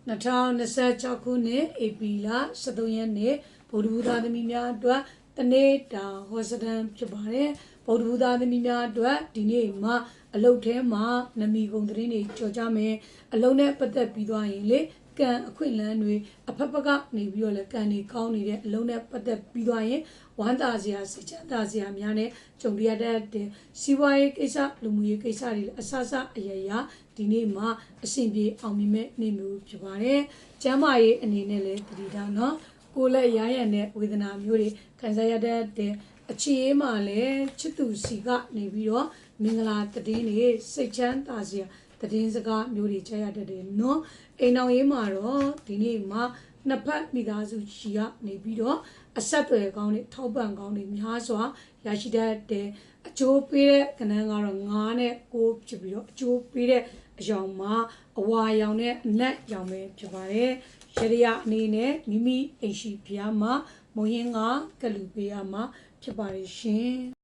2026 ခုနှစ်ဧပြီလ13ရက်နေ့ဗုဒ္ဓဘုရားသမီးများအတွက်တနေ့တာဟောစတန်ဖြစ်ပါတယ်ဗုဒ္ဓဘုရားသမီးများအတွက်ဒီနေ့မှာအလုတ်ထဲမှာနမီကုံသတင်းတွေကြော်ကြမယ်အလုံးနဲ့ပတ်သက်ပြီးသွားရင်လေကံအခွင့်အလမ်းတွေအဖက်ဖက်ကနေပြီးတော့လေကံတွေကောင်းနေတဲ့အလုံးနဲ့ပတ်သက်ပြီးသွားရင်ဝမ်းသာစရာစိတ်ချမ်းသာစရာများနဲ့ကြုံရတဲ့စီးပွားရေးကိစ္စလူမှုရေးကိစ္စတွေအဆအဆအရရဒီနေ့မှာအဆင်ပြေအောင်မြင်မဲ့နေ့မျိုးဖြစ်ပါတယ်။ကျမ်းမာရေးအနေနဲ့လည်းတတိထားနော်ကိုယ်လက်ရရတဲ့ဝေဒနာမျိုးတွေခံစားရတဲ့အခြေအေးမှာလည်းချစ်သူစီကနေပြီးတော့မင်္ဂလာတည်င်းတွေစိတ်ချမ်းသာစရာတည်င်းစကားမျိုးတွေကြားရတတ်တယ်နော်အိမ်တော်ရေးမှာတော့ဒီနေ့မှာနှစ်ဖက်မိသားစုရှိကနေပြီးတော့အဆက်အသွယ်ကောင်းတွေထောက်ပံ့ကောင်းတွေများစွာရရှိတတ်တဲ့အကျိုးပေးတဲ့ကဏ္ဍကတော့9နဲ့9ဖြစ်ပြီးတော့အကျိုးပေးတဲ့အယောင်မှာအဝါရောင်နဲ့အနက်ရောင်ပဲဖြစ်ပါတယ်ရရအနေနဲ့မိမိအိမ်ရှိဖျားမှာမုံရင်ကကလူပေးရမှာဖြစ်ပါတယ်ရှင်